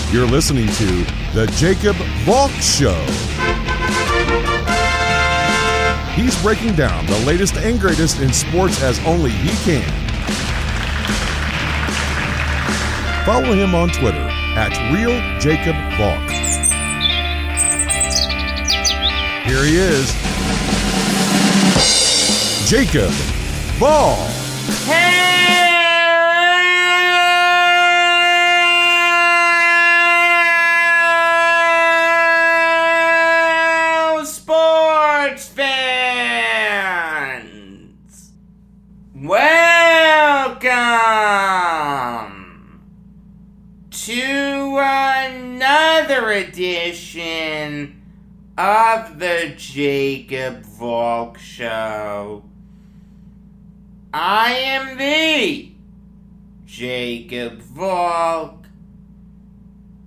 You're listening to The Jacob Valk Show. He's breaking down the latest and greatest in sports as only he can. Follow him on Twitter at RealJacobValk. Here he is, Jacob Valk. Hello, sports fans. Welcome to another edition of the Jacob Valk Show. I am the Jacob Valk,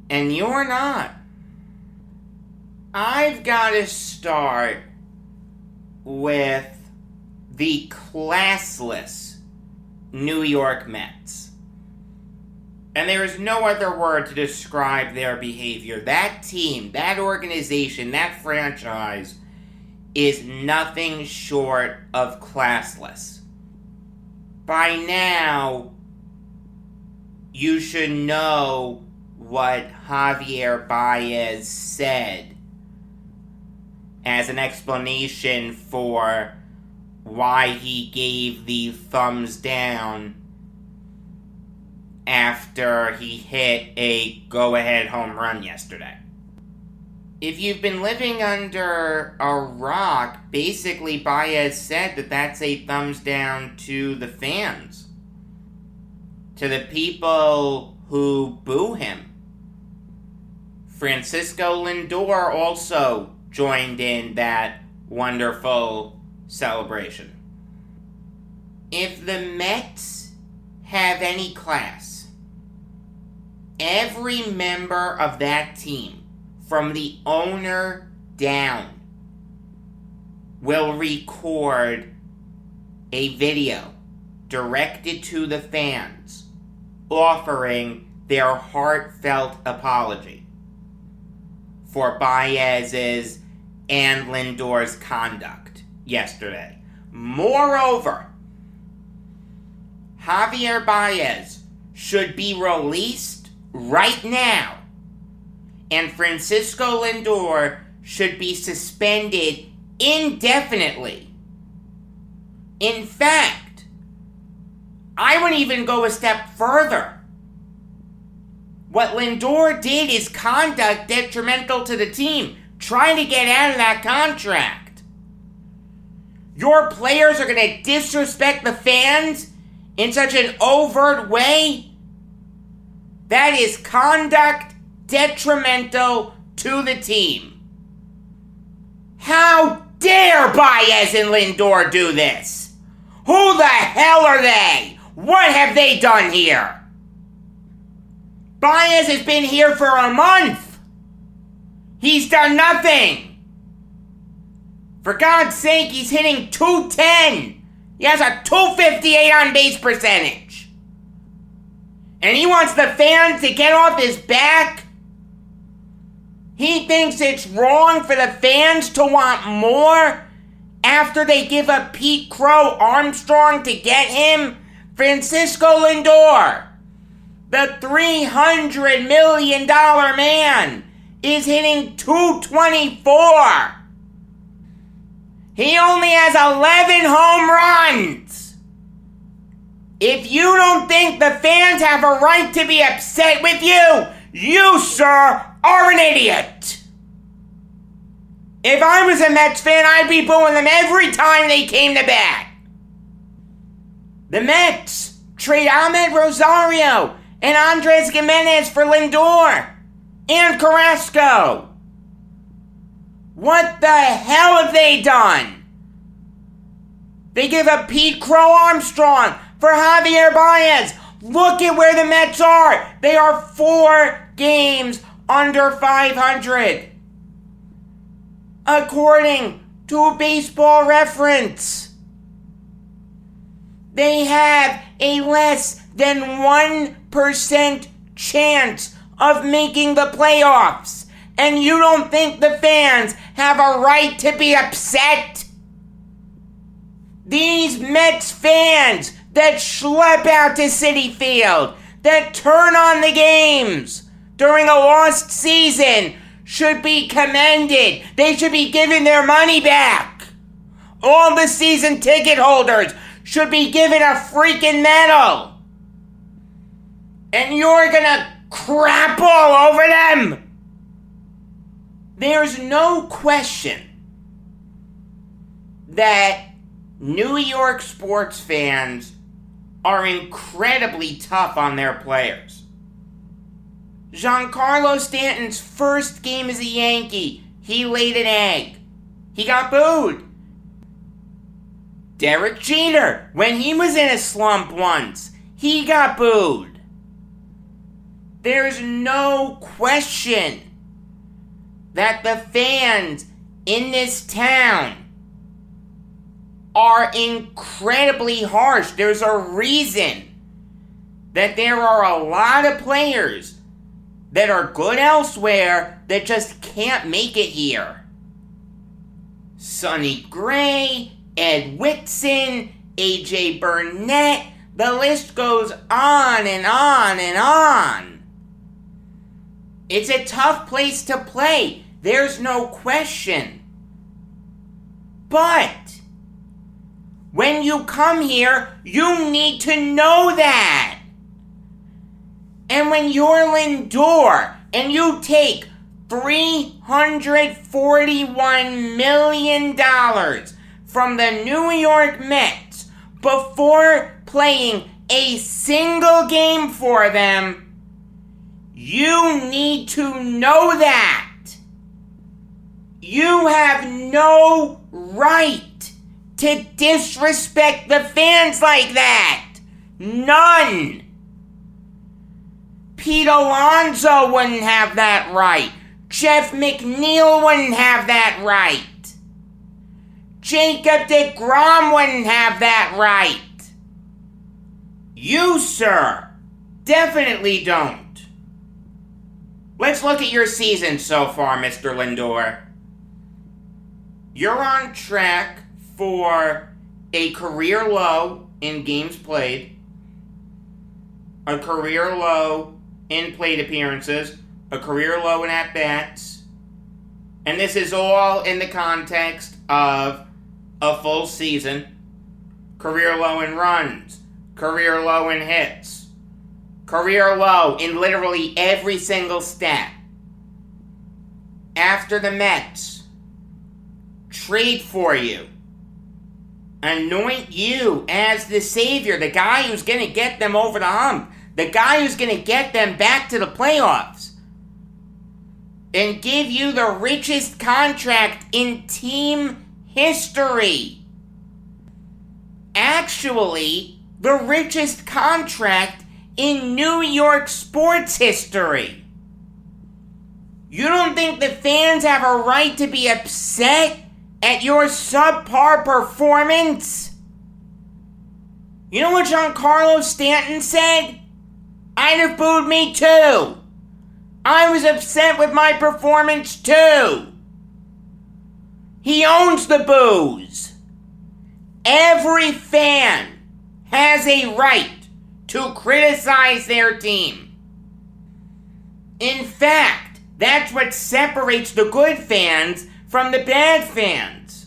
and you're not. I've got to start with the classless New York Mets. And there is no other word to describe their behavior. That team, that organization, that franchise is nothing short of classless. By now, you should know what Javier Baez said as an explanation for why he gave the thumbs down after he hit a go-ahead home run yesterday. If you've been living under a rock, basically Baez said that that's a thumbs down to the fans, to the people who boo him. Francisco Lindor also joined in that wonderful celebration. If the Mets have any class, every member of that team, from the owner down, will record a video directed to the fans offering their heartfelt apology for Baez's and Lindor's conduct yesterday. Moreover, Javier Baez should be released right now, and Francisco Lindor should be suspended indefinitely. In fact, I would even go a step further. What Lindor did is conduct detrimental to the team, trying to get out of that contract. Your players are going to disrespect the fans in such an overt way? That is conduct detrimental to the team. How dare Baez and Lindor do this? Who the hell are they? What have they done here? Baez has been here for a month. He's done nothing. For God's sake, he's hitting .210. He has a .258 on base percentage. And he wants the fans to get off his back? He thinks it's wrong for the fans to want more after they give up Pete Crow Armstrong to get him? Francisco Lindor, the $300 million man, is hitting .224. He only has 11 home runs. If you don't think the fans have a right to be upset with you, you, sir, are an idiot. If I was a Mets fan, I'd be booing them every time they came to bat. The Mets trade Ahmed Rosario and Andres Gimenez for Lindor and Carrasco. What the hell have they done? They give up Pete Crow Armstrong for Javier Baez. Look at where the Mets are. They are 4 games under 500. According to Baseball Reference, they have a less than 1% chance of making the playoffs. And you don't think the fans have a right to be upset? These Mets fans that schlep out to Citi Field, that turn on the games during a lost season, should be commended. They should be given their money back. All the season ticket holders should be given a freaking medal. And you're gonna crap all over them? There's no question that New York sports fans are incredibly tough on their players. Giancarlo Stanton's first game as a Yankee, he laid an egg. He got booed. Derek Jeter, when he was in a slump once, he got booed. There's no question that the fans in this town are incredibly harsh. There's a reason that there are a lot of players that are good elsewhere that just can't make it here. Sonny Gray, Ed Whitson, AJ Burnett, the list goes on and on and on. It's a tough place to play. There's no question. But when you come here, you need to know that. And when you're Lindor and you take $341 million from the New York Mets before playing a single game for them, you need to know that. You have no right to disrespect the fans like that. None. Pete Alonso wouldn't have that right. Jeff McNeil wouldn't have that right. Jacob deGrom wouldn't have that right. You, sir, definitely don't. Let's look at your season so far, Mr. Lindor. You're on track for a career low in games played, a career low in plate appearances, a career low in at-bats, and this is all in the context of a full season. Career low in runs, career low in hits, career low in literally every single stat. After the Mets trade for you, anoint you as the savior, the guy who's going to get them over the hump, the guy who's going to get them back to the playoffs, and give you the richest contract in team history. Actually, the richest contract in New York sports history. You don't think the fans have a right to be upset at your subpar performance? You know what Giancarlo Stanton said? I'd have booed me too. I was upset with my performance too. He owns the boos. Every fan has a right to criticize their team. In fact, that's what separates the good fans from the bad fans.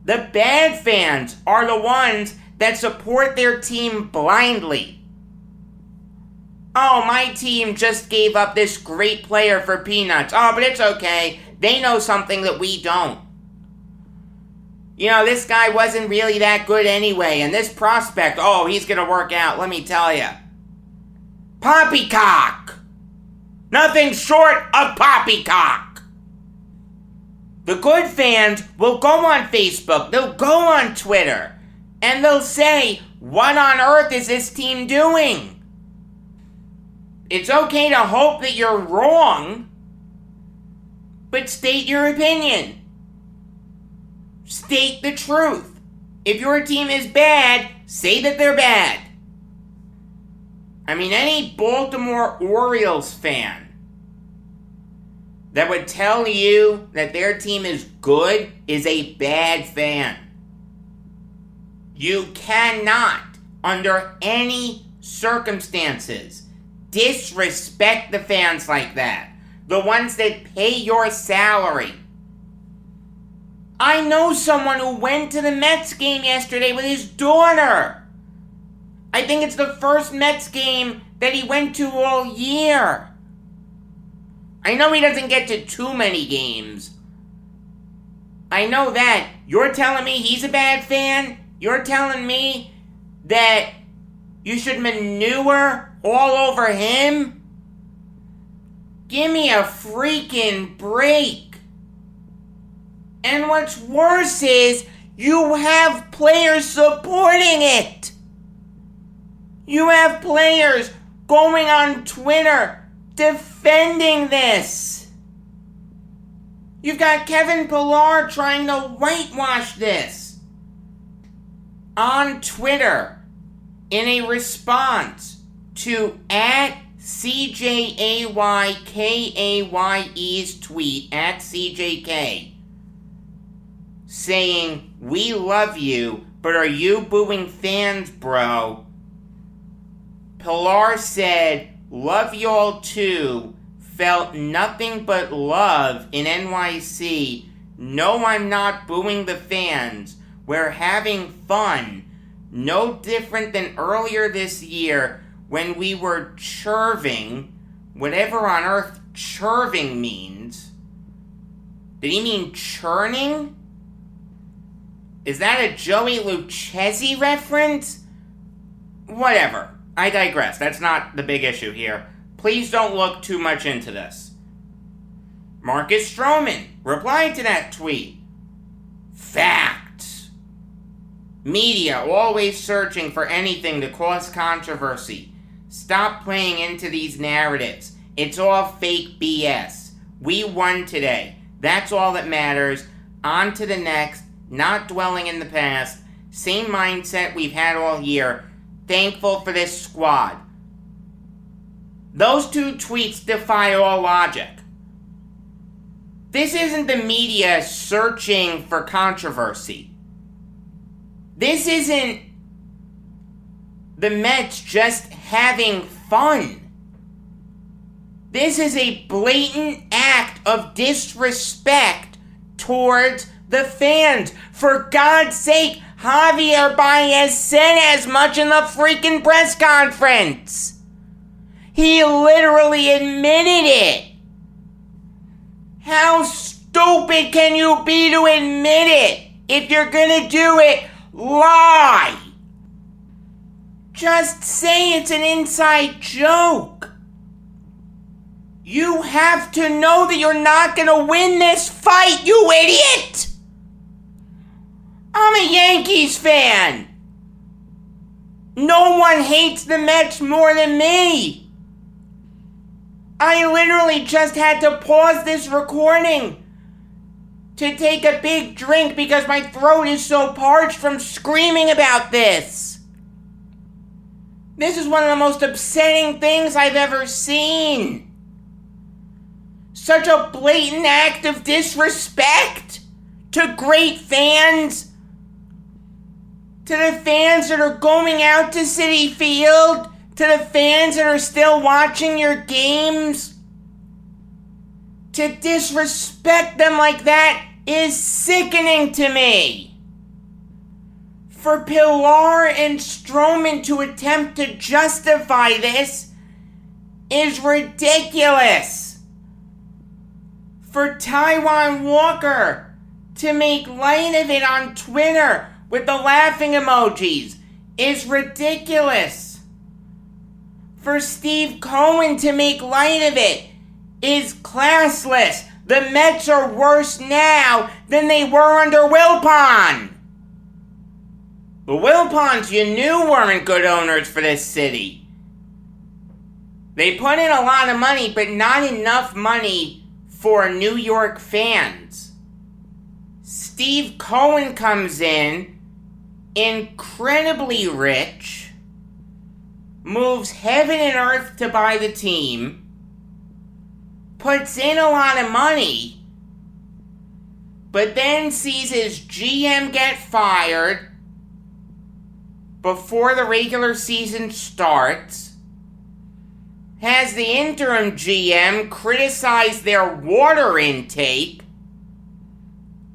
The bad fans are the ones that support their team blindly. Oh, my team just gave up this great player for peanuts. Oh, but it's okay. They know something that we don't. You know, this guy wasn't really that good anyway, and this prospect, oh, he's gonna work out, let me tell you. Poppycock! Nothing short of poppycock! The good fans will go on Facebook, they'll go on Twitter, and they'll say, what on earth is this team doing? It's okay to hope that you're wrong, but state your opinion. State the truth. If your team is bad, say that they're bad. I mean, any Baltimore Orioles fan that would tell you that their team is good is a bad fan. You cannot, under any circumstances, disrespect the fans like that. The ones that pay your salary. I know someone who went to the Mets game yesterday with his daughter. I think it's the first Mets game that he went to all year. I know he doesn't get to too many games. I know that. You're telling me he's a bad fan? You're telling me that you should manure all over him? Give me a freaking break. And what's worse is, you have players supporting it. You have players going on Twitter defending this. You've got Kevin Pillar trying to whitewash this on Twitter in a response to @CJAYKAYE's tweet @CJK saying, "We love you, but are you booing fans, bro?" Pillar said, "Love y'all too. Felt nothing but love in NYC. No, I'm not booing the fans. We're having fun. No different than earlier this year when we were chirving," whatever on earth chirving means. Did he mean churning? Is that a Joey Lucchesi reference? Whatever. I digress. That's not the big issue here. Please don't look too much into this. Marcus Stroman replied to that tweet. Facts. Media always searching for anything to cause controversy. Stop playing into these narratives. It's all fake BS. We won today. That's all that matters. On to the next. Not dwelling in the past. Same mindset we've had all year. Thankful for this squad. Those two tweets defy all logic. This isn't the media searching for controversy. This isn't the Mets just having fun. This is a blatant act of disrespect towards the fans. For God's sake, Javier Baez said as much in the freaking press conference. He literally admitted it. How stupid can you be to admit it? If you're gonna do it, lie. Just say it's an inside joke. You have to know that you're not gonna win this fight, you idiot! I'm a Yankees fan. No one hates the Mets more than me. I literally just had to pause this recording to take a big drink because my throat is so parched from screaming about this. This is one of the most upsetting things I've ever seen. Such a blatant act of disrespect to great fans. To the fans that are going out to Citi Field. To the fans that are still watching your games. To disrespect them like that is sickening to me. For Pillar and Stroman to attempt to justify this is ridiculous. For Taijuan Walker to make light of it on Twitter with the laughing emojis is ridiculous. For Steve Cohen to make light of it is classless. The Mets are worse now than they were under Wilpon. The Wilpons you knew weren't good owners for this city. They put in a lot of money, but not enough money for New York fans. Steve Cohen comes in, incredibly rich, moves heaven and earth to buy the team, puts in a lot of money, but then sees his GM get fired before the regular season starts, has the interim GM criticize their water intake,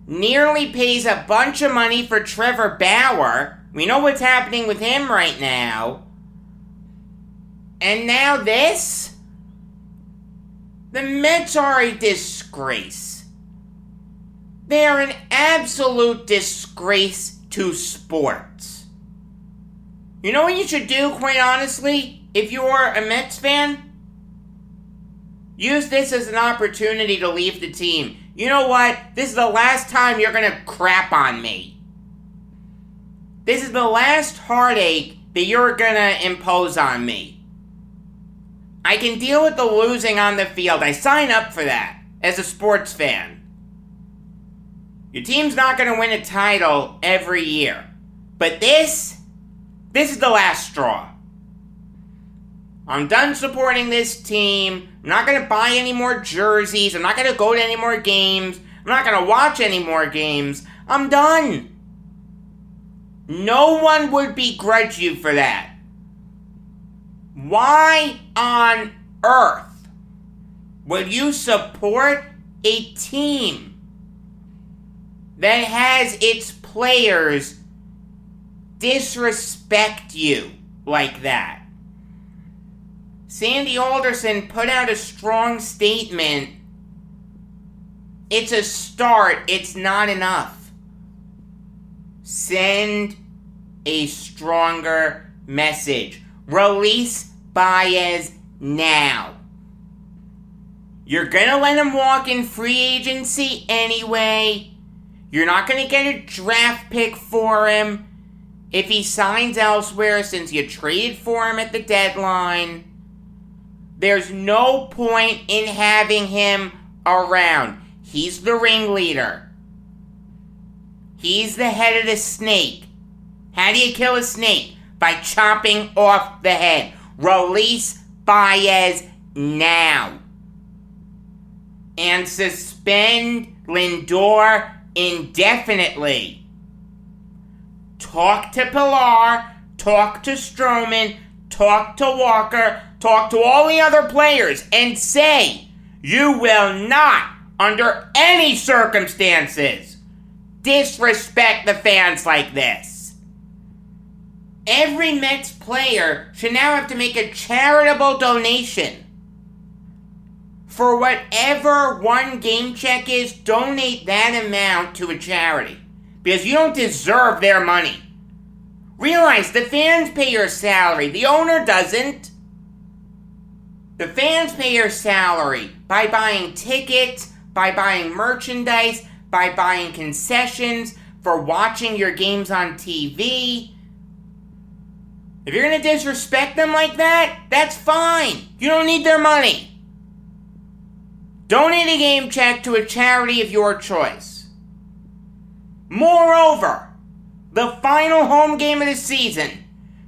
nearly pays a bunch of money for Trevor Bauer. We know what's happening with him right now. And now this? The Mets are a disgrace. They are an absolute disgrace to sports. You know what you should do, quite honestly, if you're a Mets fan? Use this as an opportunity to leave the team. You know what? This is the last time you're going to crap on me. This is the last heartache that you're going to impose on me. I can deal with the losing on the field. I sign up for that as a sports fan. Your team's not going to win a title every year. But this is the last straw. I'm done supporting this team. I'm not going to buy any more jerseys. I'm not going to go to any more games. I'm not going to watch any more games. I'm done. No one would begrudge you for that. Why on earth would you support a team that has its players disrespect you like that? Sandy Alderson put out a strong statement. It's a start. It's not enough. Send a stronger message. Release Baez now. You're gonna let him walk in free agency anyway. You're not gonna get a draft pick for him if he signs elsewhere since you traded for him at the deadline. There's no point in having him around. He's the ringleader. He's the head of the snake. How do you kill a snake? By chopping off the head. Release Baez now. And suspend Lindor indefinitely. Talk to Pilar, talk to Stroman, talk to Walker, talk to all the other players, and say, you will not, under any circumstances, disrespect the fans like this. Every Mets player should now have to make a charitable donation. For whatever one game check is, donate that amount to a charity. Because you don't deserve their money. Realize the fans pay your salary. The owner doesn't. The fans pay your salary by buying tickets, by buying merchandise, by buying concessions, for watching your games on TV. If you're going to disrespect them like that, that's fine. You don't need their money. Donate a game check to a charity of your choice. Moreover, the final home game of the season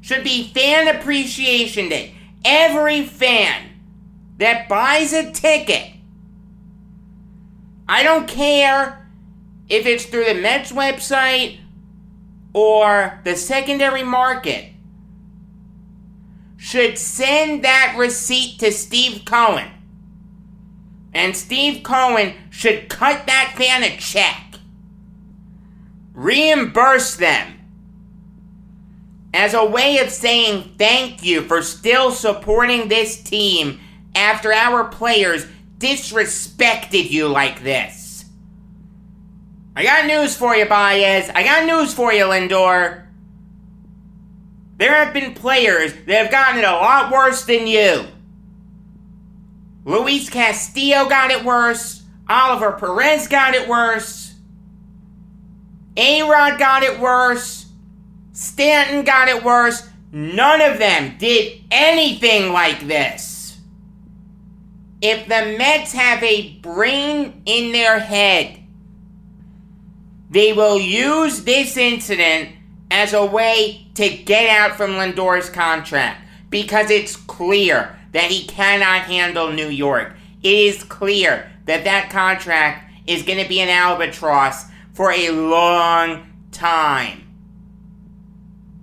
should be Fan Appreciation Day. Every fan that buys a ticket, I don't care if it's through the Mets website or the secondary market, should send that receipt to Steve Cohen. And Steve Cohen should cut that fan a check. Reimburse them. As a way of saying thank you for still supporting this team after our players disrespected you like this. I got news for you, Baez. I got news for you, Lindor. There have been players that have gotten it a lot worse than you. Luis Castillo got it worse. Oliver Perez got it worse. A-Rod got it worse. Stanton got it worse. None of them did anything like this. If the Mets have a brain in their head, they will use this incident as a way to get out from Lindor's contract. because it's clear that he cannot handle New York. It is clear that that contract is going to be an albatross for a long time.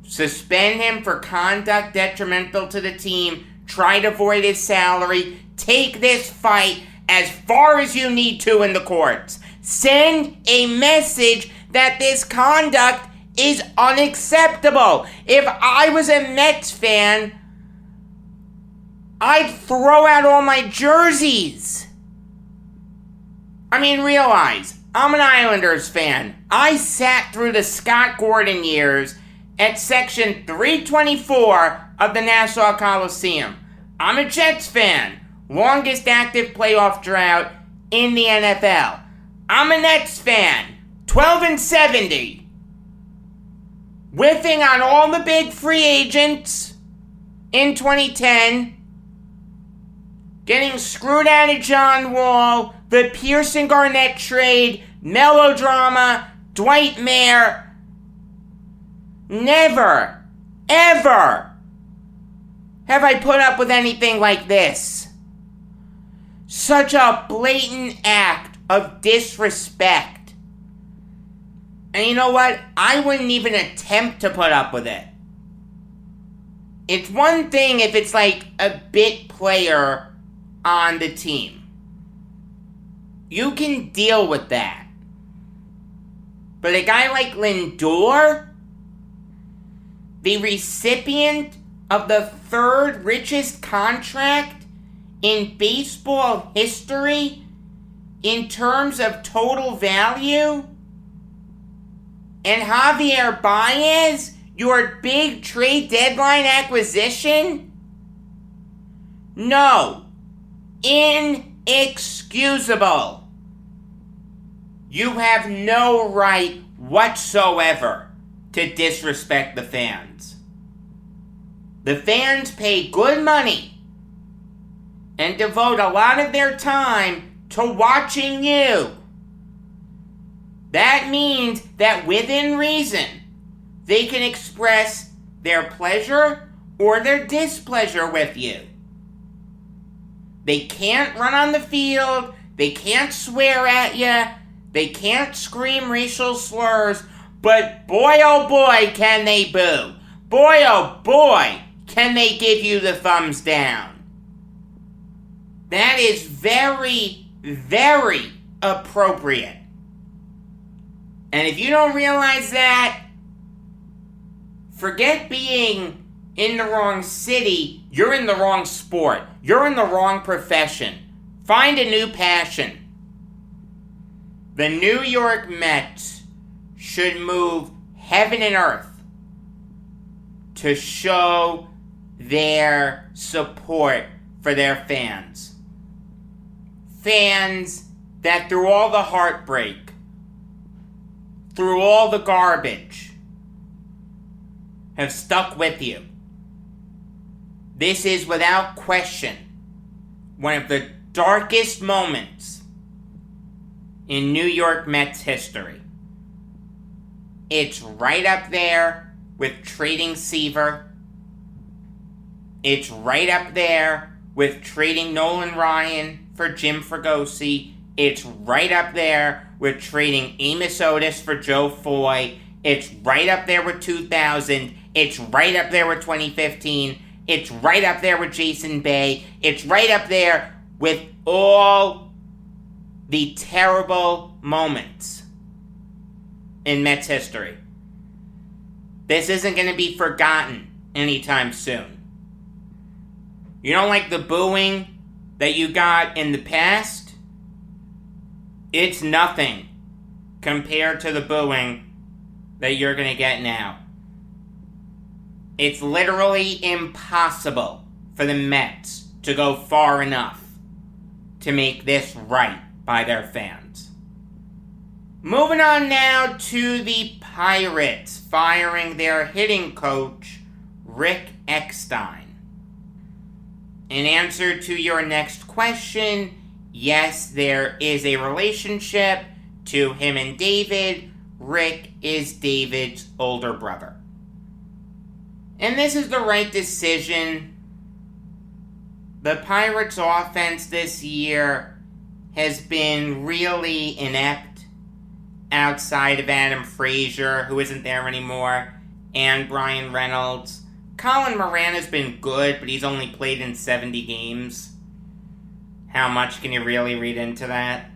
Suspend him for conduct detrimental to the team. Try to avoid his salary. Take this fight as far as you need to in the courts. Send a message that this conduct is unacceptable. If I was a Mets fan, I'd throw out all my jerseys. I mean, realize, I'm an Islanders fan. I sat through the Scott Gordon years at Section 324 of the Nassau Coliseum. I'm a Jets fan. Longest active playoff drought in the NFL. I'm a Nets fan. 12-70. Whiffing on all the big free agents in 2010. Getting screwed out of John Wall. The Pearson Garnett trade. Melodrama. Dwight Mayer. Never, ever have I put up with anything like this. Such a blatant act of disrespect. And you know what? I wouldn't even attempt to put up with it. It's one thing if it's like a bit player on the team. You can deal with that. But a guy like Lindor, the recipient of the third richest contract in baseball history in terms of total value, and Javier Baez, your big trade deadline acquisition? No. Inexcusable. You have no right whatsoever to disrespect the fans. The fans pay good money and devote a lot of their time to watching you. That means that within reason, they can express their pleasure or their displeasure with you. They can't run on the field, they can't swear at you, they can't scream racial slurs, but boy oh boy can they boo. Boy oh boy can they give you the thumbs down. That is very, very appropriate. And if you don't realize that, forget being in the wrong city. You're in the wrong sport. You're in the wrong profession. Find a new passion. The New York Mets should move heaven and earth to show their support for their fans. Fans that through all the heartbreak, through all the garbage, have stuck with you. This is without question one of the darkest moments in New York Mets history. It's right up there with trading Seaver. It's right up there with trading Nolan Ryan for Jim Fregosi. It's right up there with trading Amos Otis for Joe Foy. It's right up there with 2000. It's right up there with 2015. It's right up there with Jason Bay. It's right up there with all the terrible moments in Mets history. This isn't going to be forgotten anytime soon. You don't like the booing that you got in the past? It's nothing compared to the booing that you're going to get now. It's literally impossible for the Mets to go far enough to make this right by their fans. Moving on now to the Pirates firing their hitting coach, Rick Eckstein. In answer to your next question, yes, there is a relationship to him and David. Rick is David's older brother. And this is the right decision The Pirates' offense this year has been really inept outside of Adam Frazier, who isn't there anymore, and Brian Reynolds. Colin Moran has been good, but he's only played in 70 games. How much can you really read into that?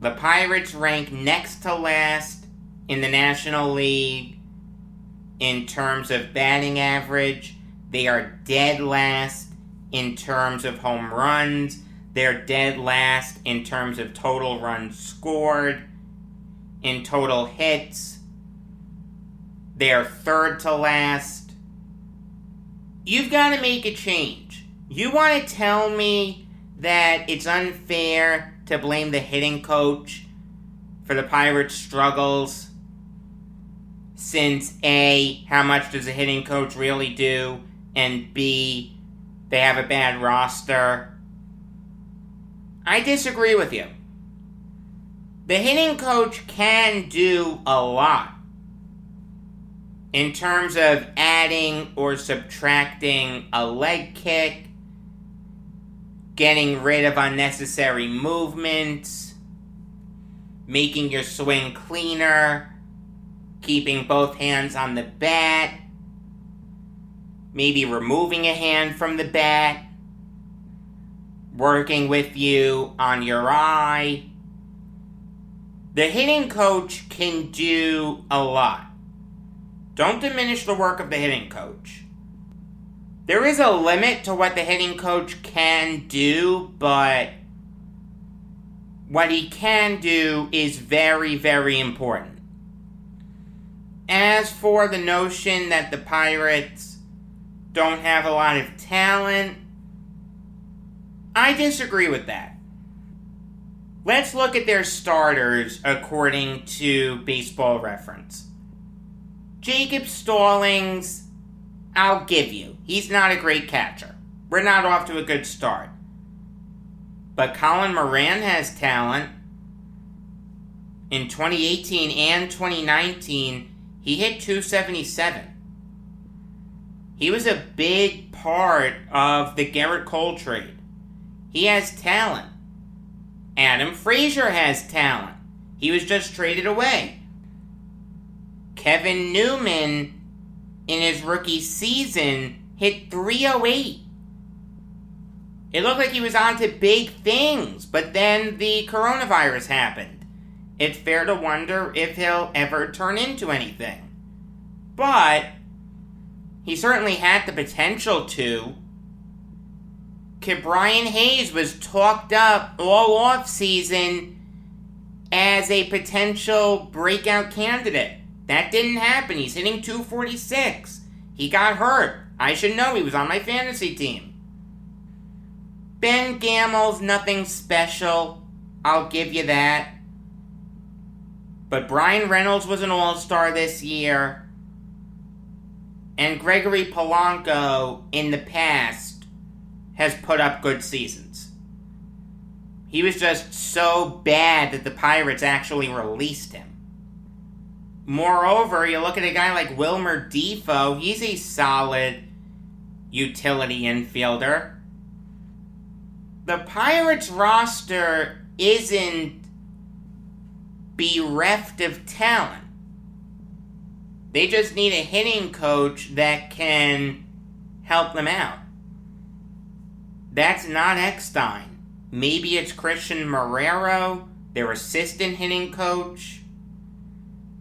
The Pirates rank next to last in the National League in terms of batting average. They are dead last in terms of home runs. They're dead last in terms of total runs scored, in total hits. They're third to last. You've got to make a change. You want to tell me that it's unfair to blame the hitting coach for the Pirates' struggles, since A, how much does a hitting coach really do, and B, they have a bad roster? I disagree with you. The hitting coach can do a lot in terms of adding or subtracting a leg kick, getting rid of unnecessary movements, making your swing cleaner, keeping both hands on the bat, maybe removing a hand from the bat, working with you on your eye. The hitting coach can do a lot. Don't diminish the work of the hitting coach. There is a limit to what the hitting coach can do, but what he can do is very, very important. As for the notion that the Pirates don't have a lot of talent, I disagree with that. Let's look at their starters according to Baseball Reference. Jacob Stallings, I'll give you. He's not a great catcher. We're not off to a good start. But Colin Moran has talent. In 2018 and 2019, he hit .277. He was a big part of the Gerrit Cole trade. He has talent. Adam Frazier has talent. He was just traded away. Kevin Newman, in his rookie season, hit .308. It looked like he was on to big things, but then the coronavirus happened. It's fair to wonder if he'll ever turn into anything. But he certainly had the potential to. Brian Hayes was talked up all offseason as a potential breakout candidate. That didn't happen. He's hitting .246. He got hurt. I should know. He was on my fantasy team. Ben Gamel's nothing special. I'll give you that. But Brian Reynolds was an all-star this year. And Gregory Polanco, in the past, has put up good seasons. He was just so bad that the Pirates actually released him. Moreover, you look at a guy like Wilmer Defoe, he's a solid utility infielder. The Pirates roster isn't bereft of talent. They just need a hitting coach that can help them out. That's not Eckstein. Maybe it's Christian Marrero, their assistant hitting coach,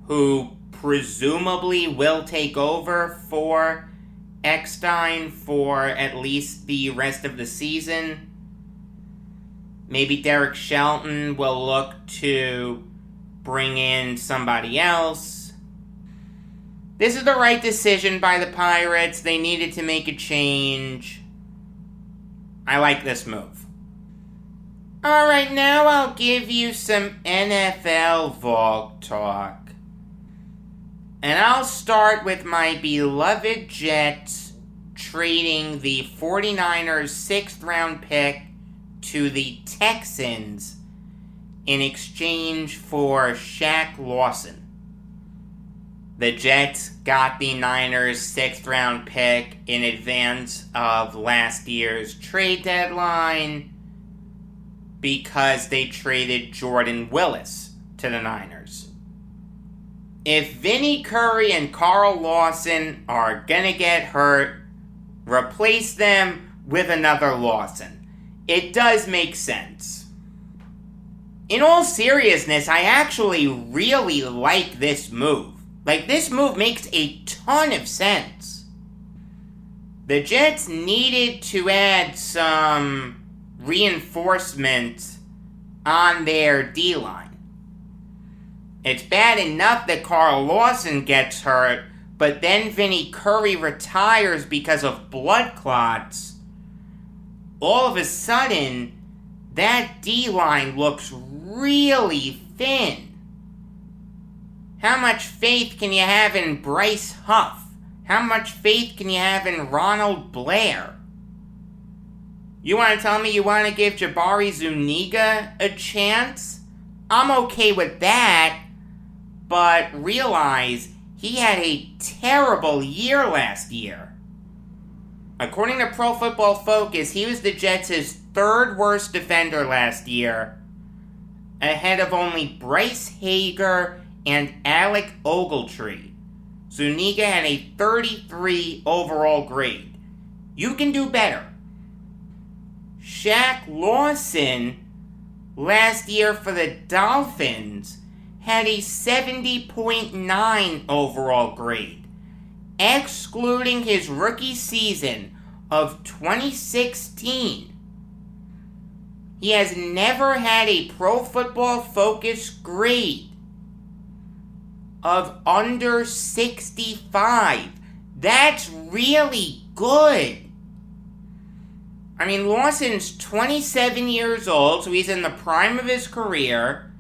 who presumably will take over for Eckstein for at least the rest of the season. Maybe Derek Shelton will look to bring in somebody else. This is the right decision by the Pirates. They needed to make a change. I like this move. Alright, now I'll give you some NFL Valk talk. And I'll start with my beloved Jets trading the 49ers 6th round pick to the Texans in exchange for Shaq Lawson. The Jets got the Niners' 6th round pick in advance of last year's trade deadline because they traded Jordan Willis to the Niners. If Vinnie Curry and Carl Lawson are gonna get hurt, replace them with another Lawson. It does make sense. In all seriousness, I actually really like this move. This move makes a ton of sense. The Jets needed to add some reinforcement on their D-line. It's bad enough that Carl Lawson gets hurt, but then Vinnie Curry retires because of blood clots. All of a sudden, that D-line looks really thin. How much faith can you have in Bryce Huff? How much faith can you have in Ronald Blair? You want to tell me you want to give Jabari Zuniga a chance? I'm okay with that, but realize he had a terrible year last year. According to Pro Football Focus, he was the Jets' 3rd worst defender last year, ahead of only Bryce Hager and Alec Ogletree. Zuniga had a 33 overall grade. You can do better. Shaq Lawson, last year for the Dolphins, had a 70.9 overall grade, excluding his rookie season of 2016. He has never had a Pro Football Focus grade of under 65. That's really good. I mean, Lawson's 27 years old, so he's in the prime of his career.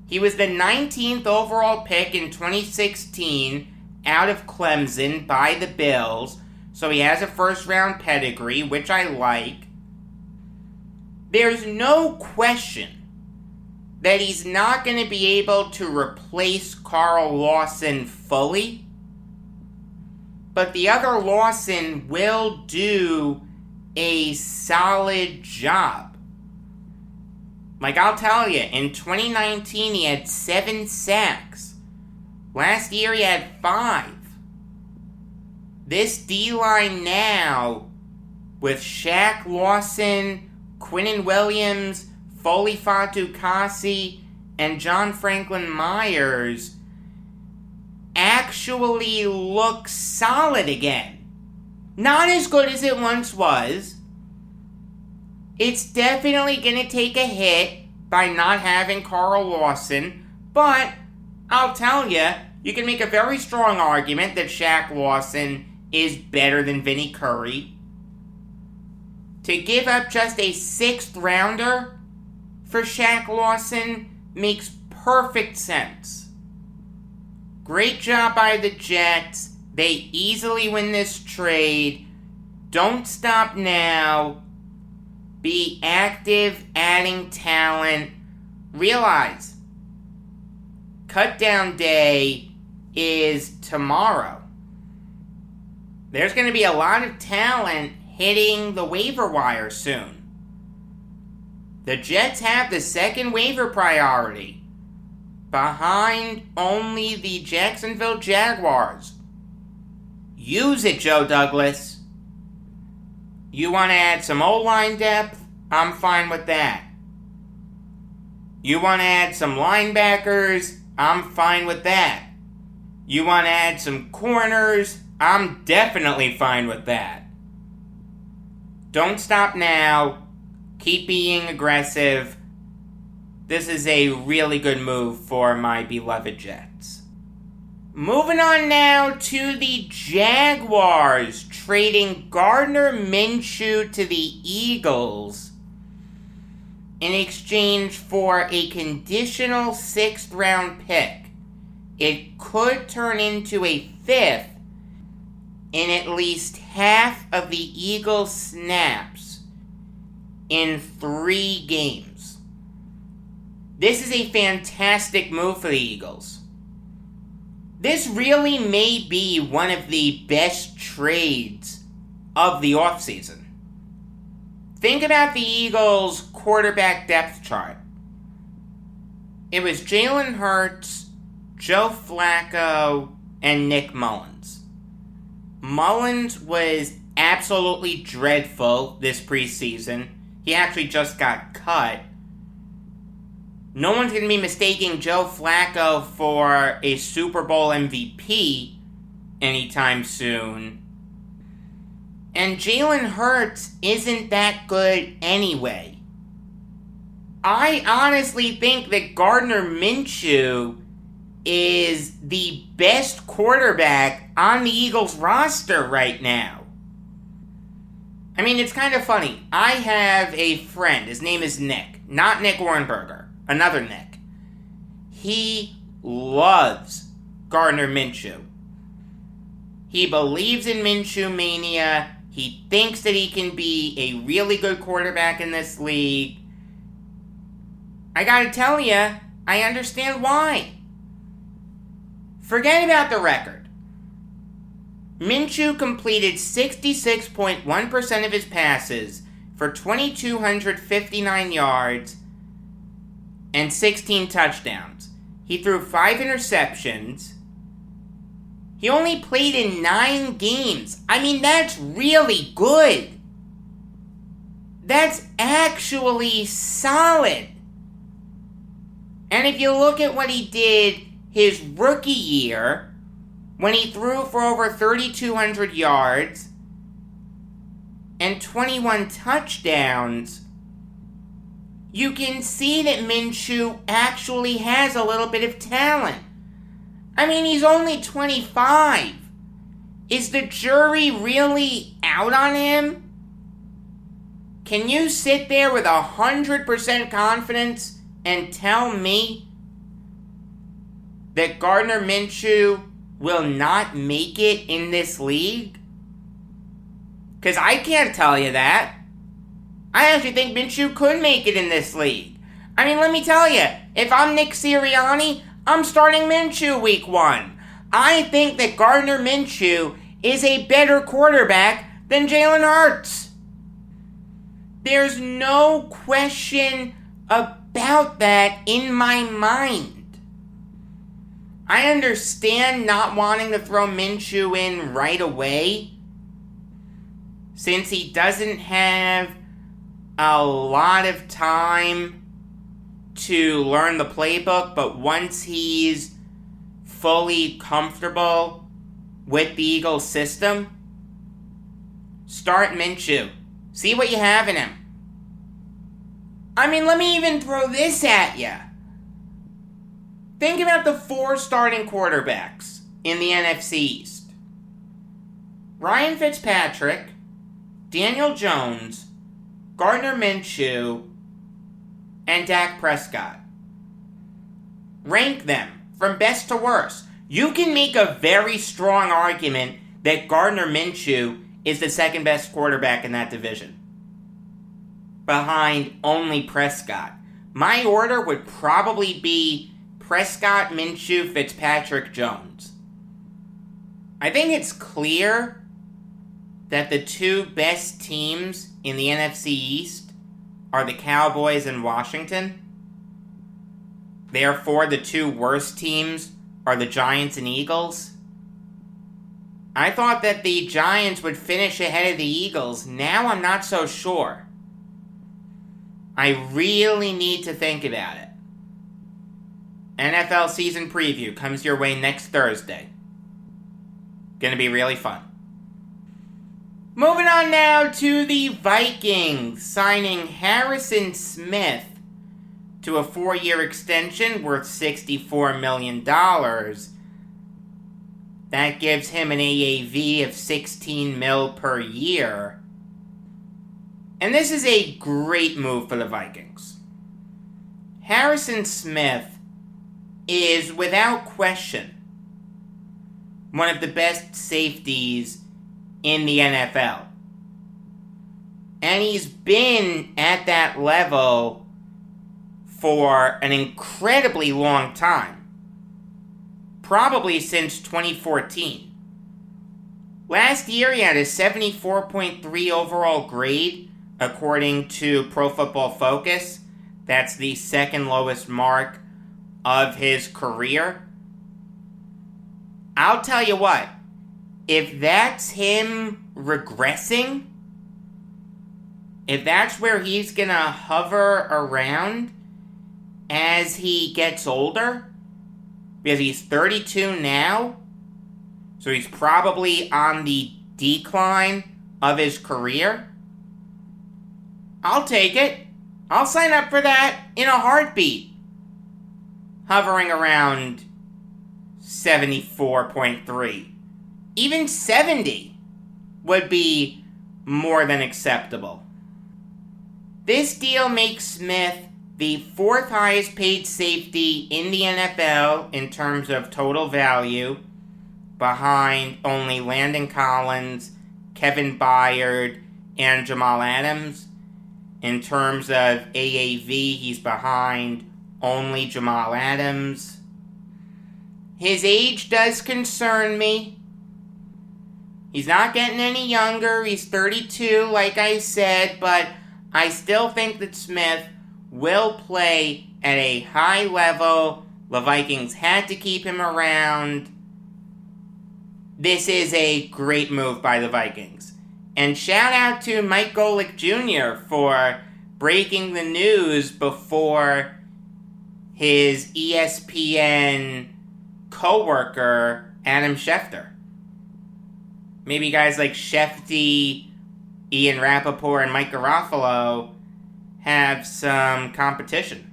He was the 19th overall pick in 2016 out of Clemson by the Bills, so he has a first-round pedigree, which I like. There's no question that he's not going to be able to replace Carl Lawson fully, but the other Lawson will do a solid job. I'll tell you, in 2019 he had 7 sacks. Last year he had 5. This D-line now, with Shaq Lawson, Quinnen Williams, Foley Fatukasi, and John Franklin Myers, actually looks solid again. Not as good as it once was. It's definitely going to take a hit by not having Carl Lawson, but I'll tell you, you can make a very strong argument that Shaq Lawson is better than Vinnie Curry. To give up just a 6th rounder for Shaq Lawson makes perfect sense. Great job by the Jets. They easily win this trade. Don't stop now. Be active, adding talent. Realize, cut down day is tomorrow. There's going to be a lot of talent hitting the waiver wire soon. The Jets have the 2nd waiver priority, behind only the Jacksonville Jaguars. Use it, Joe Douglas. You want to add some O-line depth? I'm fine with that. You want to add some linebackers? I'm fine with that. You want to add some corners? I'm definitely fine with that. Don't stop now. Keep being aggressive. This is a really good move for my beloved Jets. Moving on now to the Jaguars, trading Gardner Minshew to the Eagles in exchange for a conditional 6th round pick. It could turn into a 5th in at least half of the Eagles' snaps in 3 games. This is a fantastic move for the Eagles. This really may be one of the best trades of the offseason. Think about the Eagles' quarterback depth chart. It was Jalen Hurts, Joe Flacco, and Nick Mullins. Mullins was absolutely dreadful this preseason. He actually just got cut. No one's going to be mistaking Joe Flacco for a Super Bowl MVP anytime soon. And Jalen Hurts isn't that good anyway. I honestly think that Gardner Minshew is the best quarterback on the Eagles roster right now. I mean, it's kind of funny. I have a friend. His name is Nick. Not Nick Warnberger. Another Nick. He loves Gardner Minshew. He believes in Minshew mania. He thinks that he can be a really good quarterback in this league. I gotta tell you, I understand why. Forget about the record. Minshew completed 66.1% of his passes for 2,259 yards and 16 touchdowns. He threw 5 interceptions. He only played in 9 games. I mean, that's really good. That's actually solid. And if you look at what he did his rookie year, when he threw for over 3,200 yards and 21 touchdowns, you can see that Minshew actually has a little bit of talent. I mean, he's only 25. Is the jury really out on him? Can you sit there with 100% confidence and tell me that Gardner Minshew will not make it in this league? Because I can't tell you that. I actually think Minshew could make it in this league. I mean, let me tell you, if I'm Nick Sirianni, I'm starting Minshew week 1. I think that Gardner Minshew is a better quarterback than Jalen Hurts. There's no question about that in my mind. I understand not wanting to throw Minshew in right away, since he doesn't have a lot of time to learn the playbook, but once he's fully comfortable with the Eagles system, start Minshew. See what you have in him. I mean, let me even throw this at you. Think about the 4 starting quarterbacks in the NFC East. Ryan Fitzpatrick, Daniel Jones, Gardner Minshew, and Dak Prescott. Rank them from best to worst. You can make a very strong argument that Gardner Minshew is the second best quarterback in that division, behind only Prescott. My order would probably be Prescott, Minshew, Fitzpatrick, Jones. I think it's clear that the 2 best teams in the NFC East are the Cowboys and Washington. Therefore, the 2 worst teams are the Giants and Eagles. I thought that the Giants would finish ahead of the Eagles. Now I'm not so sure. I really need to think about it. NFL season preview comes your way next Thursday. Gonna be really fun. Moving on now to the Vikings, signing Harrison Smith to a 4-year extension worth $64 million. That gives him an AAV of $16 million per year. And this is a great move for the Vikings. Harrison Smith is, without question, one of the best safeties in the NFL. And he's been at that level for an incredibly long time. probably since 2014. Last year, he had a 74.3 overall grade, according to Pro Football Focus. That's the second lowest mark of his career. I'll tell you what, if that's him regressing, if that's where he's going to hover around as he gets older, because he's 32 now, so he's probably on the decline of his career, I'll take it. I'll sign up for that in a heartbeat. Hovering around 74.3. Even 70 would be more than acceptable. This deal makes Smith the fourth highest paid safety in the NFL in terms of total value, behind only Landon Collins, Kevin Byard, and Jamal Adams. In terms of AAV, he's behind only Jamal Adams. His age does concern me. He's not getting any younger. He's 32, like I said, but I still think that Smith will play at a high level. The Vikings had to keep him around. This is a great move by the Vikings. And shout out to Mike Golick Jr. for breaking the news before his ESPN co-worker, Adam Schefter. Maybe guys like Shefty, Ian Rappaport, and Mike Garofalo have some competition.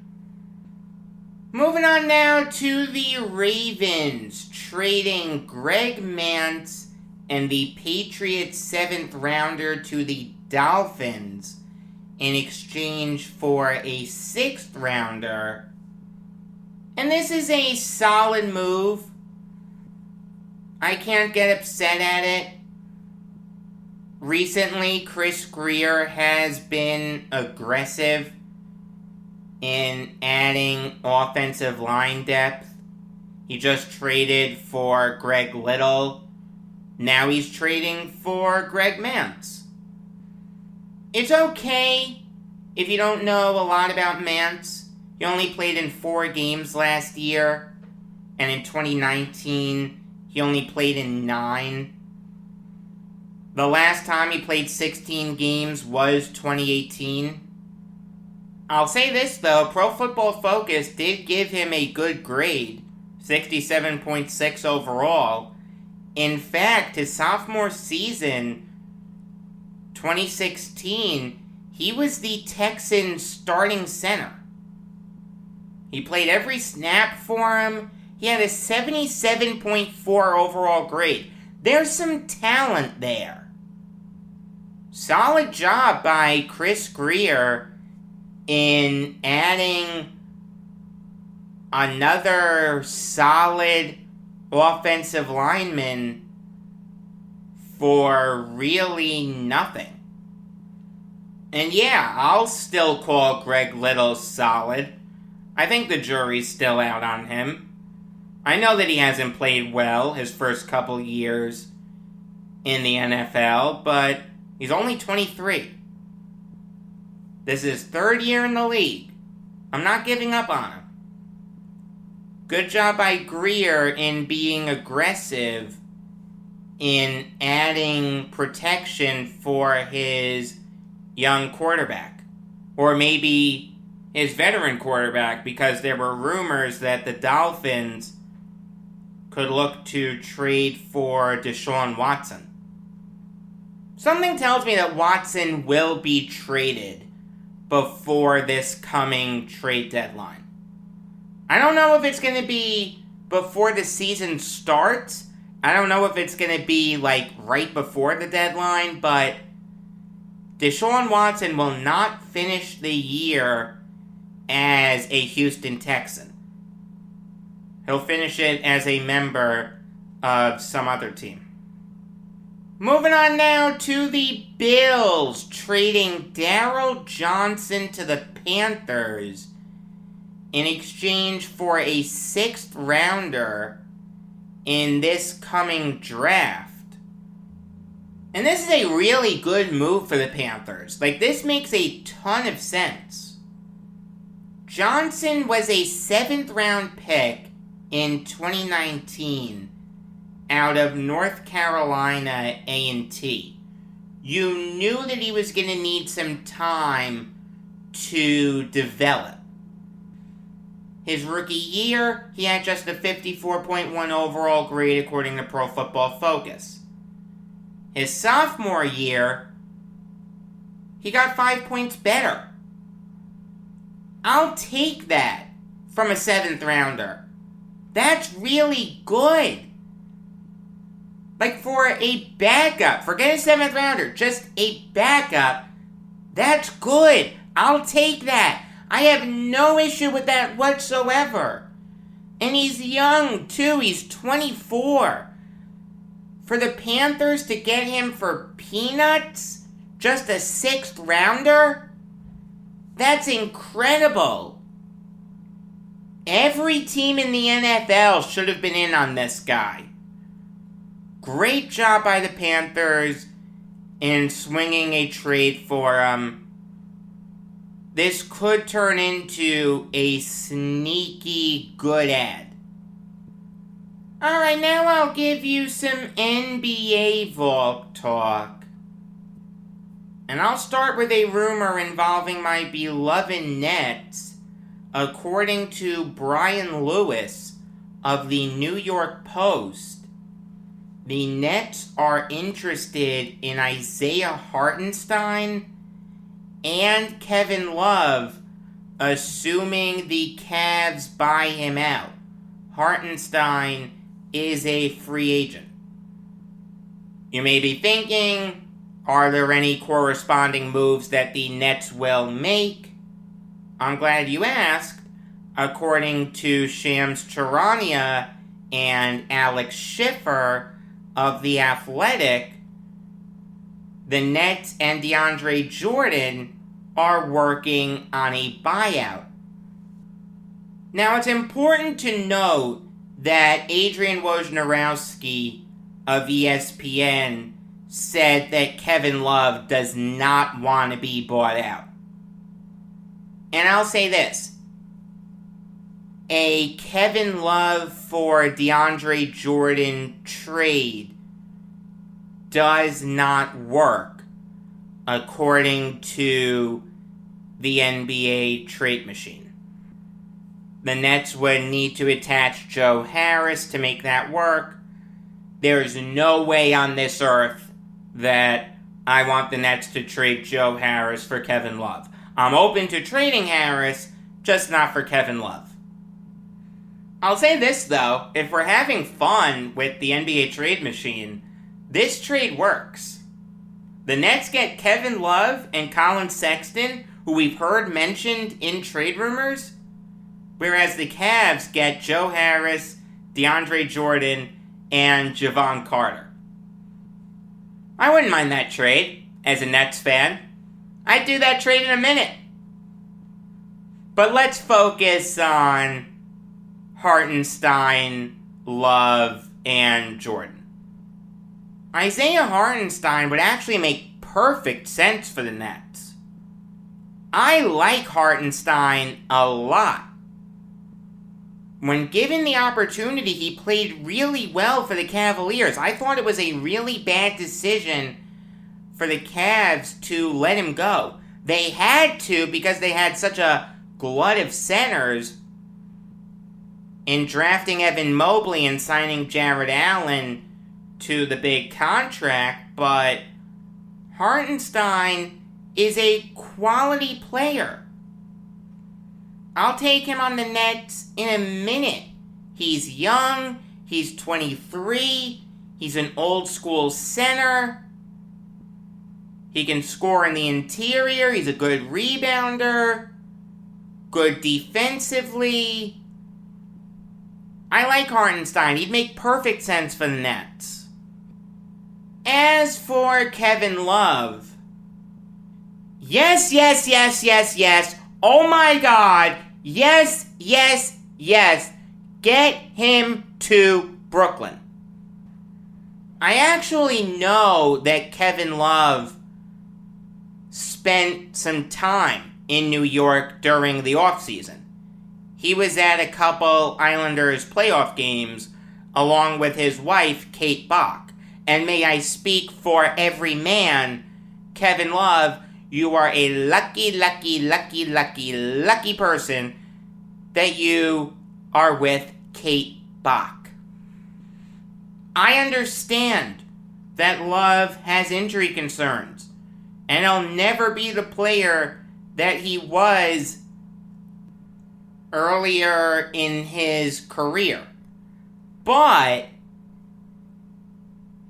Moving on now to the Ravens, trading Greg Mance and the Patriots' 7th rounder to the Dolphins in exchange for a 6th rounder. And this is a solid move. I can't get upset at it. Recently, Chris Grier has been aggressive in adding offensive line depth. He just traded for Greg Little. Now he's trading for Greg Mance. It's okay if you don't know a lot about Mance. He only played in 4 games last year, and in 2019, he only played in 9. The last time he played 16 games was 2018. I'll say this though, Pro Football Focus did give him a good grade, 67.6 overall. In fact, his sophomore season, 2016, he was the Texans' starting center. He played every snap for him. He had a 77.4 overall grade. There's some talent there. Solid job by Chris Grier in adding another solid offensive lineman for really nothing. And yeah, I'll still call Greg Little solid. I think the jury's still out on him. I know that he hasn't played well his first couple years in the NFL, but he's only 23. This is his 3rd year in the league. I'm not giving up on him. Good job by Grier in being aggressive in adding protection for his young quarterback. Or maybe his veteran quarterback, because there were rumors that the Dolphins could look to trade for Deshaun Watson. Something tells me that Watson will be traded before this coming trade deadline. I don't know if it's going to be before the season starts. I don't know if it's going to be like right before the deadline, but Deshaun Watson will not finish the year as a Houston Texan. He'll finish it as a member of some other team. Moving on now to the Bills, trading Daryl Johnson to the Panthers in exchange for a 6th rounder in this coming draft. And this is a really good move for the Panthers. This makes a ton of sense. Johnson was a 7th round pick in 2019 out of North Carolina A&T. You knew that he was going to need some time to develop. His rookie year, he had just a 54.1 overall grade according to Pro Football Focus. His sophomore year, he got 5 points better. I'll take that from a 7th rounder. That's really good. For a backup, forget a 7th rounder, just a backup, that's good. I'll take that. I have no issue with that whatsoever. And he's young, too. He's 24. For the Panthers to get him for peanuts, just a 6th rounder, that's incredible. Every team in the NFL should have been in on this guy. Great job by the Panthers in swinging a trade for him. This could turn into a sneaky good ad. Alright, now I'll give you some NBA Valk talk. And I'll start with a rumor involving my beloved Nets, according to Brian Lewis of the New York Post. The Nets are interested in Isaiah Hartenstein and Kevin Love, assuming the Cavs buy him out. Hartenstein is a free agent. You may be thinking, are there any corresponding moves that the Nets will make? I'm glad you asked. According to Shams Charania and Alex Schiffer of The Athletic, the Nets and Deandre Jordan are working on a buyout. Now, it's important to note that Adrian Wojnarowski of ESPN said that Kevin Love does not want to be bought out. And I'll say this. A Kevin Love for DeAndre Jordan trade does not work according to the NBA trade machine. The Nets would need to attach Joe Harris to make that work. There's no way on this earth that I want the Nets to trade Joe Harris for Kevin Love. I'm open to trading Harris, just not for Kevin Love. I'll say this, though. If we're having fun with the NBA trade machine, this trade works. The Nets get Kevin Love and Colin Sexton, who we've heard mentioned in trade rumors, whereas the Cavs get Joe Harris, DeAndre Jordan, and Javon Carter. I wouldn't mind that trade, as a Nets fan. I'd do that trade in a minute. But let's focus on Hartenstein, Love, and Jordan. Isaiah Hartenstein would actually make perfect sense for the Nets. I like Hartenstein a lot. When given the opportunity, he played really well for the Cavaliers. I thought it was a really bad decision for the Cavs to let him go. They had to because they had such a glut of centers in drafting Evan Mobley and signing Jared Allen to the big contract, but Hartenstein is a quality player. I'll take him on the Nets in a minute. He's young, he's 23, he's an old school center, he can score in the interior, he's a good rebounder, good defensively. I like Hartenstein. He'd make perfect sense for the Nets. As for Kevin Love, yes. Oh my God. Yes. Get him to Brooklyn. I actually know that Kevin Love spent some time in New York during the offseason. He was at a couple Islanders playoff games along with his wife, Kate Bach. And may I speak for every man, Kevin Love, you are a lucky person that you are with Kate Bach. I understand that Love has injury concerns, and he'll never be the player that he was earlier in his career. But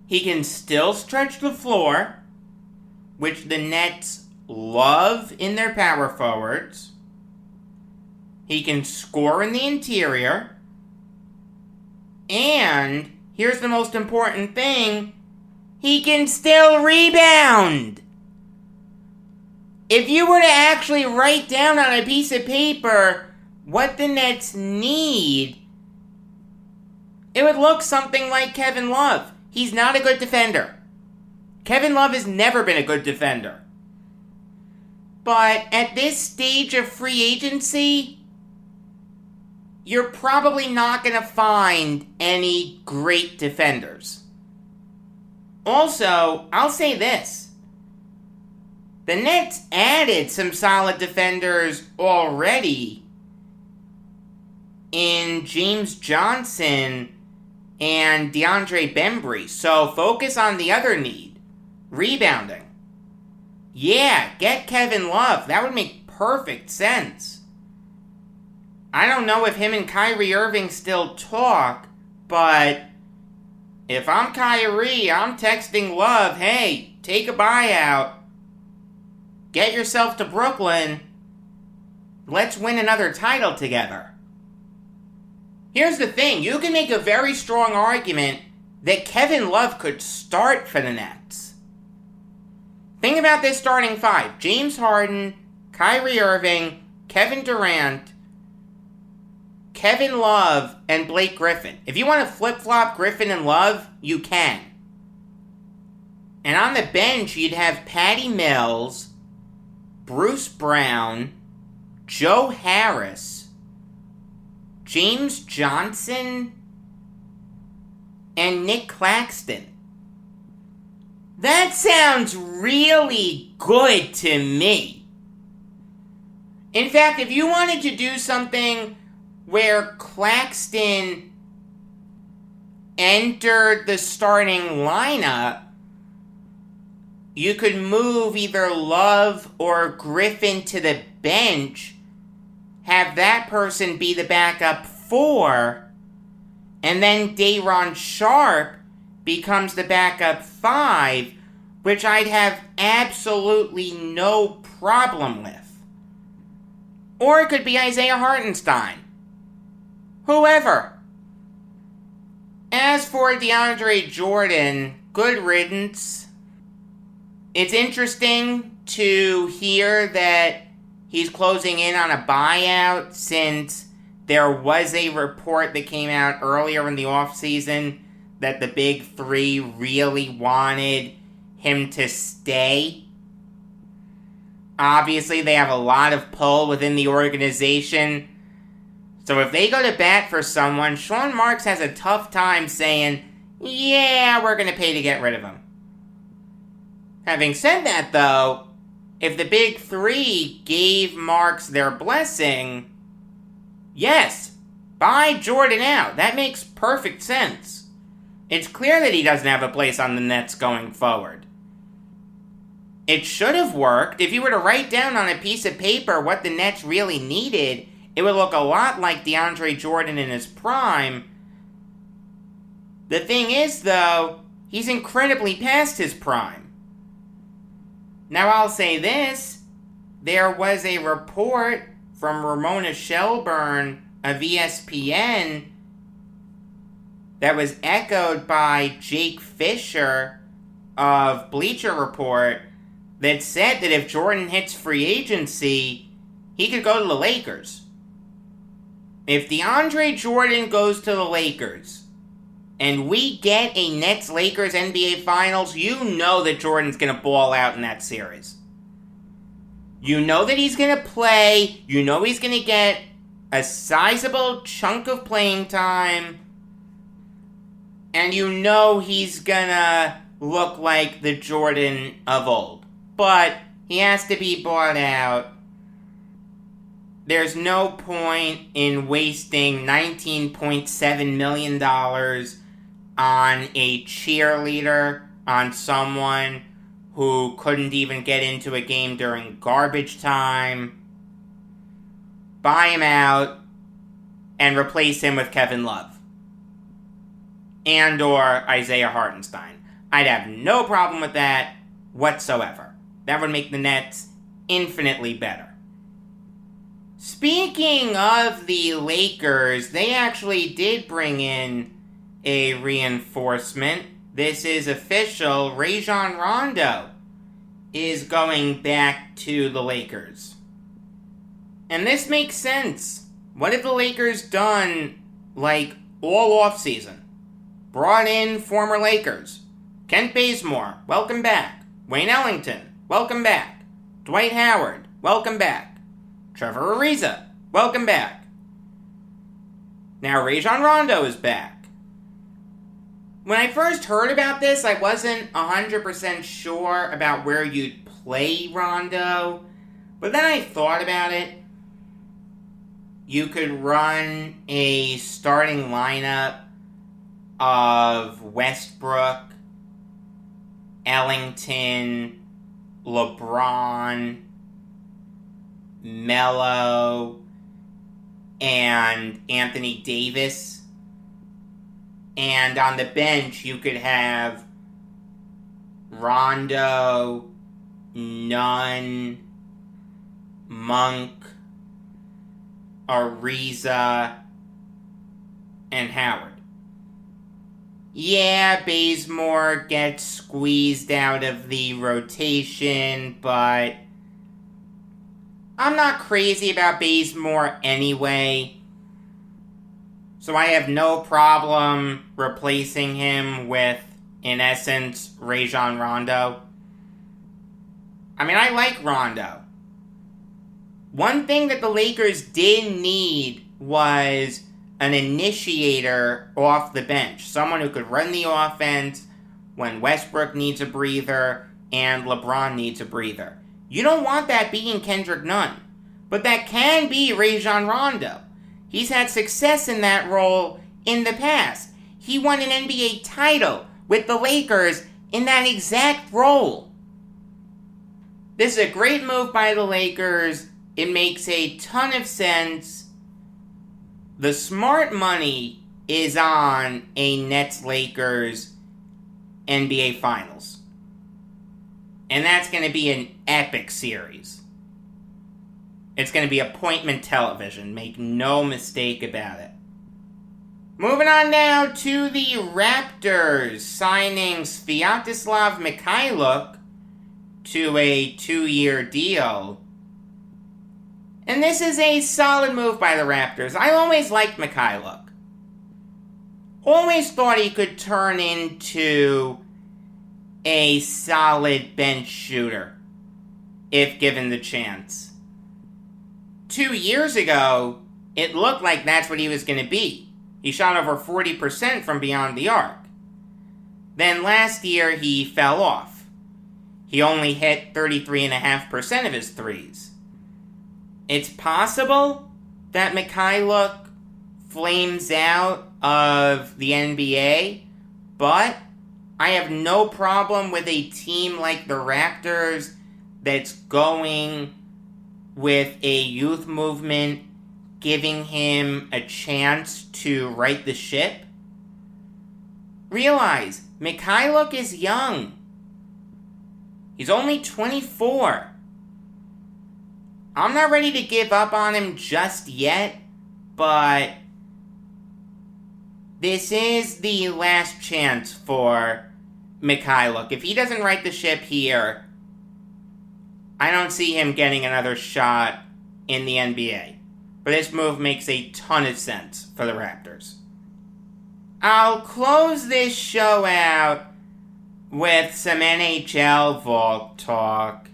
he can still stretch the floor, which the Nets love in their power forwards. He can score in the interior. And here's the most important thing, he can still rebound. If you were to actually write down on a piece of paper what the Nets need, it would look something like Kevin Love. He's not a good defender. Kevin Love has never been a good defender. But at this stage of free agency, you're probably not going to find any great defenders. Also, I'll say this. The Nets added some solid defenders already in James Johnson and DeAndre Bembry. So focus on the other need, rebounding. Yeah, get Kevin Love. That would make perfect sense. I don't know if him and Kyrie Irving still talk, but if I'm Kyrie, I'm texting Love, hey, take a buyout. Get yourself to Brooklyn. Let's win another title together. Here's the thing. You can make a very strong argument that Kevin Love could start for the Nets. Think about this starting five. James Harden, Kyrie Irving, Kevin Durant, Kevin Love, and Blake Griffin. If you want to flip-flop Griffin and Love, you can. And on the bench, you'd have Patty Mills, Bruce Brown, Joe Harris, James Johnson, and Nick Claxton. That sounds really good to me. In fact, if you wanted to do something where Claxton entered the starting lineup, you could move either Love or Griffin to the bench, have that person be the backup 4, and then Day'Ron Sharpe becomes the backup 5, which I'd have absolutely no problem with. Or it could be Isaiah Hartenstein. Whoever. As for DeAndre Jordan, good riddance. It's interesting to hear that he's closing in on a buyout, since there was a report that came out earlier in the offseason that the Big Three really wanted him to stay. Obviously, they have a lot of pull within the organization. So if they go to bat for someone, Sean Marks has a tough time saying, yeah, we're going to pay to get rid of him. Having said that, though, if the Big Three gave Marks their blessing, yes, buy Jordan out. That makes perfect sense. It's clear that he doesn't have a place on the Nets going forward. It should have worked. If you were to write down on a piece of paper what the Nets really needed, it would look a lot like DeAndre Jordan in his prime. The thing is, though, he's incredibly past his prime. Now, I'll say this. There was a report from Ramona Shelburne of ESPN that was echoed by Jake Fisher of Bleacher Report that said that if Jordan hits free agency, he could go to the Lakers. If DeAndre Jordan goes to the Lakers, and we get a Nets-Lakers NBA Finals, you know that Jordan's going to ball out in that series. You know that he's going to play. You know he's going to get a sizable chunk of playing time. And you know he's going to look like the Jordan of old. But he has to be bought out. There's no point in wasting $19.7 million on a cheerleader, on someone who couldn't even get into a game during garbage time. Buy him out and replace him with Kevin Love. And or Isaiah Hartenstein. I'd have no problem with that whatsoever. That would make the Nets infinitely better. Speaking of the Lakers, they actually did bring in a reinforcement. This is official. Rajon Rondo is going back to the Lakers. And this makes sense. What have the Lakers done, like, all offseason? Brought in former Lakers. Kent Bazemore, welcome back. Wayne Ellington, welcome back. Dwight Howard, welcome back. Trevor Ariza, welcome back. Now Rajon Rondo is back. When I first heard about this, I wasn't 100% sure about where you'd play Rondo. But then I thought about it. You could run a starting lineup of Westbrook, Ellington, LeBron, Melo, and Anthony Davis. And on the bench, you could have Rondo, Nunn, Monk, Ariza, and Howard. Yeah, Bazemore gets squeezed out of the rotation, but I'm not crazy about Bazemore anyway. So I have no problem replacing him with, in essence, Rajon Rondo. I mean, I like Rondo. One thing that the Lakers did need was an initiator off the bench. Someone who could run the offense when Westbrook needs a breather and LeBron needs a breather. You don't want that being Kendrick Nunn. But that can be Rajon Rondo. He's had success in that role in the past. He won an NBA title with the Lakers in that exact role. This is a great move by the Lakers. It makes a ton of sense. The smart money is on a Nets-Lakers NBA Finals. And that's going to be an epic series. It's going to be appointment television. Make no mistake about it. Moving on now to the Raptors signing Sviatoslav Mikhailuk to a 2-year deal. And this is a solid move by the Raptors. I always liked Mikhailuk. Always thought he could turn into a solid bench shooter if given the chance. 2 years ago, it looked like that's what he was going to be. He shot over 40% from beyond the arc. Then last year, he fell off. He only hit 33.5% of his threes. It's possible that Mikhailuk flames out of the NBA, but I have no problem with a team like the Raptors that's going with a youth movement, giving him a chance to right the ship. Realize, Mikhailuk is young. He's only 24. I'm not ready to give up on him just yet, but this is the last chance for Mikhailuk. If he doesn't right the ship here, I don't see him getting another shot in the NBA. But this move makes a ton of sense for the Raptors. I'll close this show out with some NHL Valk talk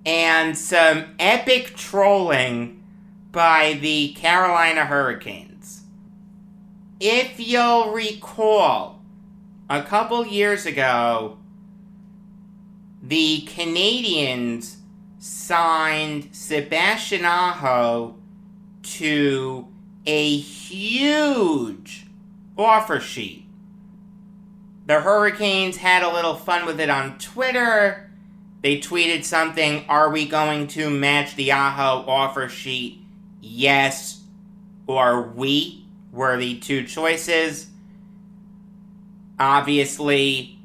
and some epic trolling by the Carolina Hurricanes. If you'll recall, a couple years ago, the Canadians signed Sebastian Aho to a huge offer sheet. The Hurricanes had a little fun with it on Twitter. They tweeted something, "Are we going to match the Aho offer sheet? Yes or we," were the two choices. Obviously,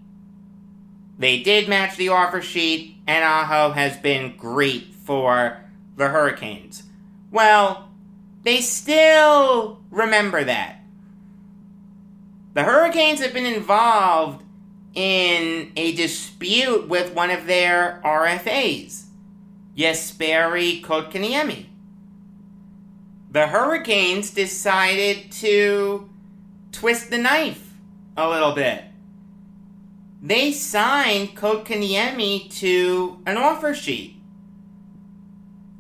they did match the offer sheet, and Aho has been great for the Hurricanes. Well, they still remember that. The Hurricanes have been involved in a dispute with one of their RFAs, Jesperi Kotkaniemi. The Hurricanes decided to twist the knife a little bit. They signed Kotkaniemi to an offer sheet.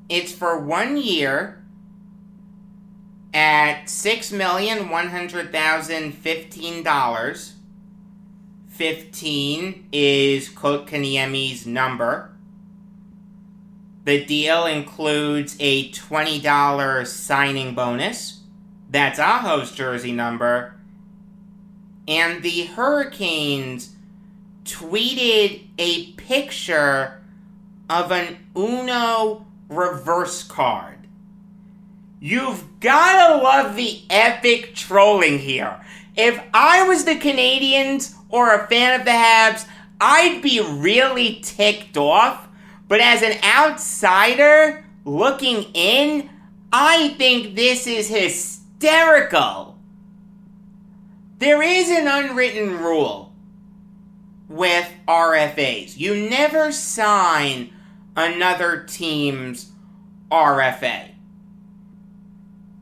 It's for 1 year at $6,100,015. 15 is Kotkaniemi's number. The deal includes a $20 signing bonus. That's Aho's jersey number. And the Hurricanes tweeted a picture of an Uno reverse card. You've gotta love the epic trolling here. If I was the Canadians or a fan of the Habs, I'd be really ticked off. But as an outsider looking in, I think this is hysterical. There is an unwritten rule with RFAs. You never sign another team's RFA.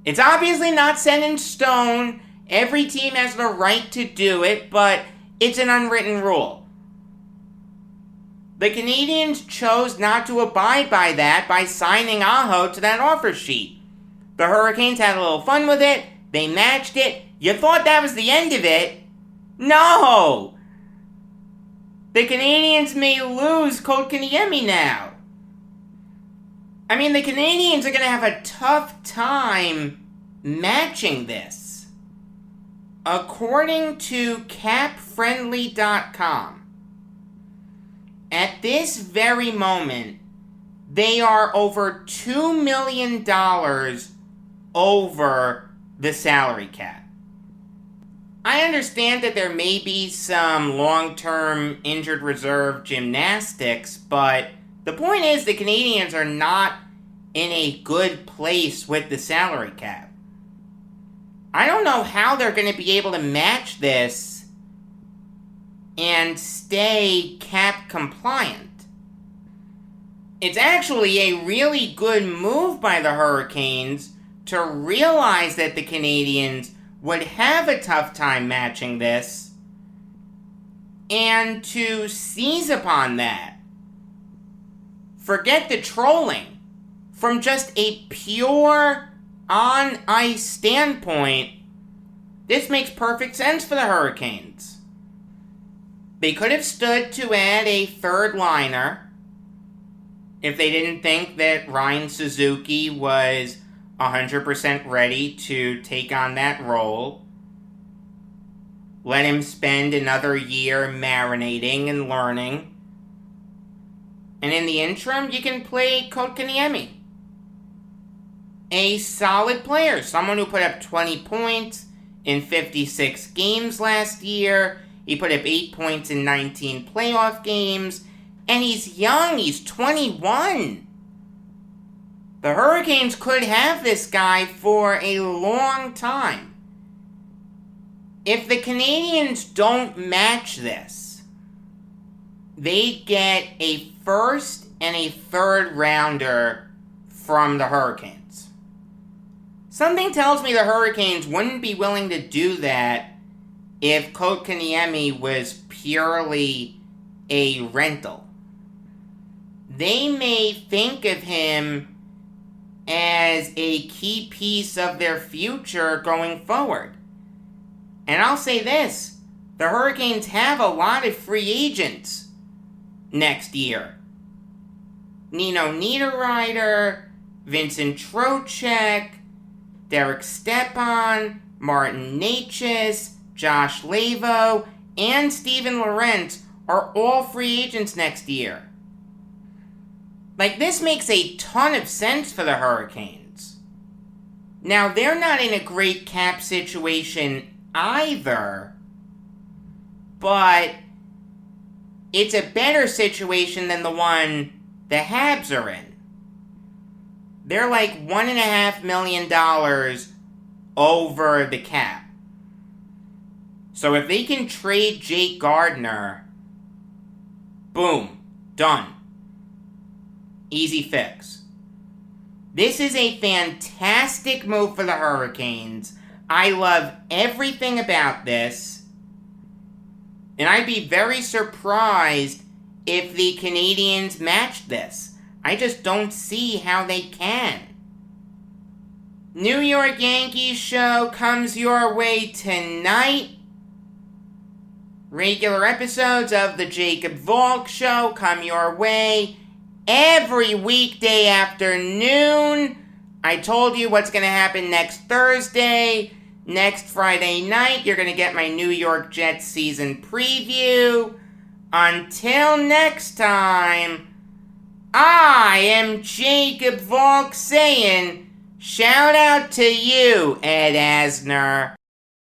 It's obviously not set in stone. Every team has the right to do it, but it's an unwritten rule. The Canadians chose not to abide by that by signing Aho to that offer sheet. The Hurricanes had a little fun with it. They matched it. You thought that was the end of it? No! The Canadians may lose Kotkaniemi now. I mean, the Canadians are going to have a tough time matching this. According to capfriendly.com, at this very moment, they are over $2 million over the salary cap. I understand that there may be some long-term injured reserve gymnastics, but the point is the Canadians are not in a good place with the salary cap. I don't know how they're going to be able to match this and stay cap compliant. It's actually a really good move by the Hurricanes to realize that the Canadians would have a tough time matching this and to seize upon that. Forget the trolling. From just a pure on-ice standpoint, this makes perfect sense for the Hurricanes. They could have stood to add a third liner if they didn't think that Ryan Suzuki was 100% ready to take on that role. Let him spend another year marinating and learning. And in the interim, you can play Kotkaniemi. A solid player, someone who put up 20 points in 56 games last year. He put up 8 points in 19 playoff games. And he's young, he's 21. The Hurricanes could have this guy for a long time. If the Canadians don't match this, they get a first and a third rounder from the Hurricanes. Something tells me the Hurricanes wouldn't be willing to do that if Kotkaniemi was purely a rental. They may think of him as a key piece of their future going forward. And I'll say this, the Hurricanes have a lot of free agents next year. Nino Niederreiter, Vincent Trocheck, Derek Stepan, Martin Necas, Josh Lavo, and Steven Lorentz are all free agents next year. This makes a ton of sense for the Hurricanes. Now, they're not in a great cap situation either, but it's a better situation than the one the Habs are in. They're $1.5 million over the cap. So if they can trade Jake Gardiner, boom, done. Easy fix. This is a fantastic move for the Hurricanes. I love everything about this. And I'd be very surprised if the Canadians matched this. I just don't see how they can. New York Yankees show comes your way tonight. Regular episodes of the Jacob Valk show come your way every weekday afternoon. I told you what's going to happen next Thursday. Next Friday night, you're going to get my New York Jets season preview. Until next time, I am Jacob Valk saying, shout out to you, Ed Asner.